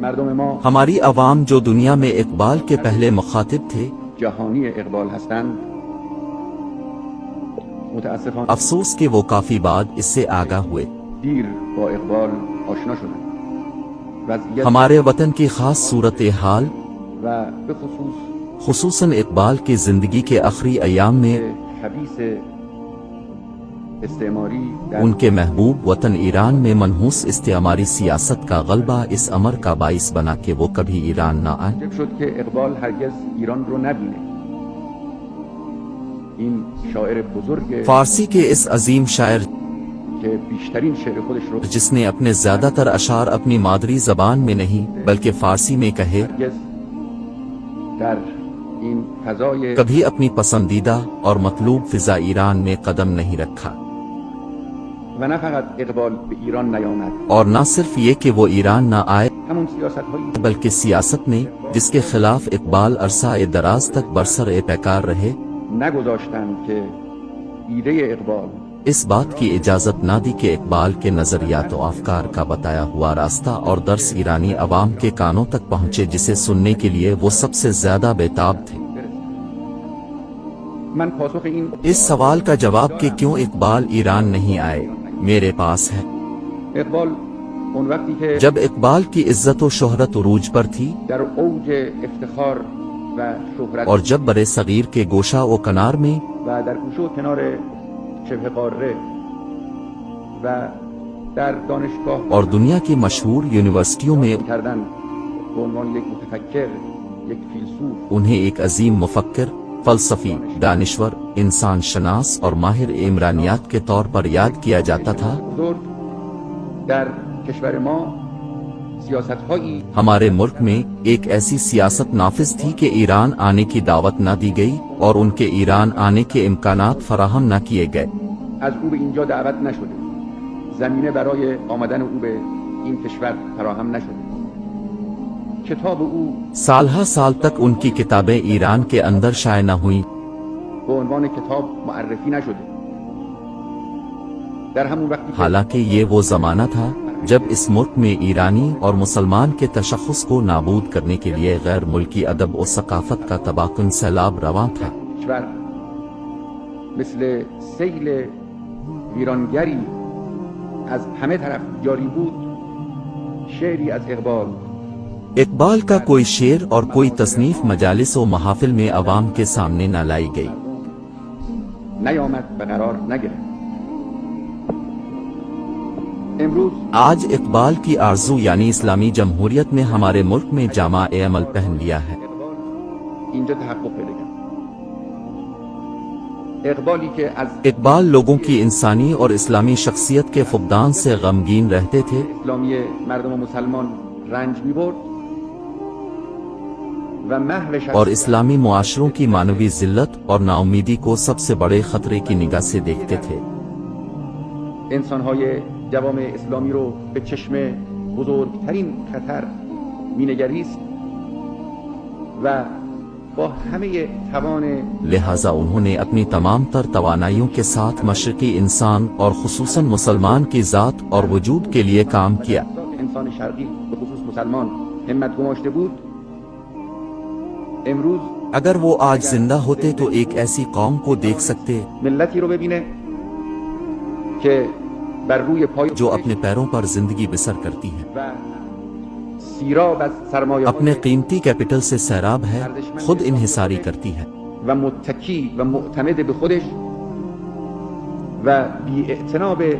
مردم ما ہماری عوام جو دنیا میں اقبال کے پہلے مخاطب تھے، جهانی اقبال هستند متاسفانه افسوس کہ وہ کافی بعد اس سے آگاہ ہوئے۔ دیر با اقبال آشنا شدند. وضعیت ہمارے وطن کی خاص صورتحال و به خصوص خصوصاً اقبال کی زندگی کے آخری ایام میں خبیث استعماری در ان کے محبوب وطن ایران میں منحوس استعماری سیاست کا غلبہ اس امر کا باعث بنا کہ وہ کبھی ایران نہ آئیں۔ موجب شد که اقبال هرگز ایران رو نبینه. این شاعر بزرگ فارسی کے اس عظیم شاعر که بیشترین شعر خودش رو جس نے اپنے زیادہ تر اشعار اپنی مادری زبان میں نہیں بلکہ فارسی میں کہے، هرگز در این فضای کبھی اپنی پسندیدہ اور مطلوب فضا ایران میں قدم نہیں رکھا، و نه فقط اقبال به ایران نیامد، اور نہ صرف یہ کہ وہ ایران نہ آئے همون سیاست هایی بلکہ سیاست نے جس کے خلاف اقبال عرصہ دراز تک برسر پیکار رہے، نگذاشتند که ایده اقبال اس بات کی اجازت نہ دی کہ اقبال کے نظریات و افکار کا بتایا ہوا راستہ اور درس ایرانی عوام کے کانوں تک پہنچے جسے سننے کے لیے وہ سب سے زیادہ بےتاب تھے۔ من پاسخ این اس سوال کا جواب کہ کیوں اقبال ایران نہیں آئے میرے پاس ہے۔ اقبال اون وقتی که جب اقبال کی عزت و شہرت عروج پر تھی در اوج افتخار و شهرت اور جب برے صغیر کے گوشہ و کنار میں و در گوشه و کنار شبه قاره و در دانشگاه اور دنیا کی مشہور یونیورسٹیوں میں کردن به عنوان یک متفکر، یک فیلسوف، انہیں ایک عظیم مفکر، فلسفی، دانشور، انسان شناس اور ماہر عمرانیات کے طور پر یاد کیا جاتا تھا۔ بزرگ در کشور ما سیاست هایی ہمارے ملک میں ایک ایسی سیاست نافذ تھی کہ ایران آنے کی دعوت نہ دی گئی اور ان کے ایران آنے کے امکانات فراہم نہ کیے گئے۔ از او به اینجا دعوت نشده، زمینه برای آمدن او به این کشور فراهم نشده. کتاب او سالها سال تک ان کی کتابیں ایران کے اندر شائع نہ ہوئیں، به عنوان کتاب معرفی نشده. در همون وقتی که حالانکہ یہ وہ زمانہ تھا جب اس ملک میں ایرانی اور مسلمان کے تشخص کو نابود کرنے کے لیے غیر ملکی ادب و ثقافت کا تباکن سیلاب رواں تھا۔ کشور مثل سیل ویرانگری از همه طرف جاری بود، شعری از اقبال کا کوئی شعر اور کوئی تصنیف مجالس و محافل میں عوام کے سامنے نہ لائی گئی، نیامد و قرار نگرفت. امروز آج اقبال کی آرزو یعنی اسلامی جمہوریت نے ہمارے ملک میں جامع عمل پہن لیا ہے۔ اینجا تحقق پیدا کرد. اقبالی که از اقبال لوگوں کی انسانی اور اسلامی شخصیت کے فقدان سے غمگین رہتے تھے، اسلامی مردم مسلمان رنج می‌برد و محو اور اسلامی معاشروں کی معنوی ذلت اور ناامیدی کو سب سے بڑے خطرے کی نگاہ سے دیکھتے تھے۔ انسان‌های جوامع اسلامی رو به چشم بزرگترین خطر مینگریست و با همه توان لہٰذا انہوں نے اپنی تمام تر توانائیوں کے ساتھ مشرقی انسان اور خصوصاً مسلمان کی ذات اور وجود کے لیے کام کیا۔ انسان شرقی به خصوص مسلمان همت گماشته بود. امروز اگر وہ آج زندہ ہوتے تو ایک ایسی قوم کو دیکھ سکتے ملتی رو ببینه که بر روی پای جو اپنے پیروں پر زندگی بسر کرتی ہے، و سیراب از سرمایه اپنے قیمتی کیپٹل سے سیراب ہے، خود انحصاری کرتی ہے و متکی و معتمد به خودش و بی اعتنا به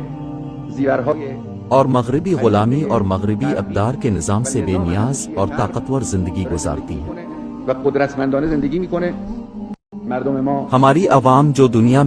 زیورهای اور مغربی غلامی اور مغربی اقدار کے نظام سے بے نیاز اور طاقتور زندگی گزارتی ہے۔ و قدرتمندانه زندگی میکنه. مردم ما ہماری عوام جو دنیا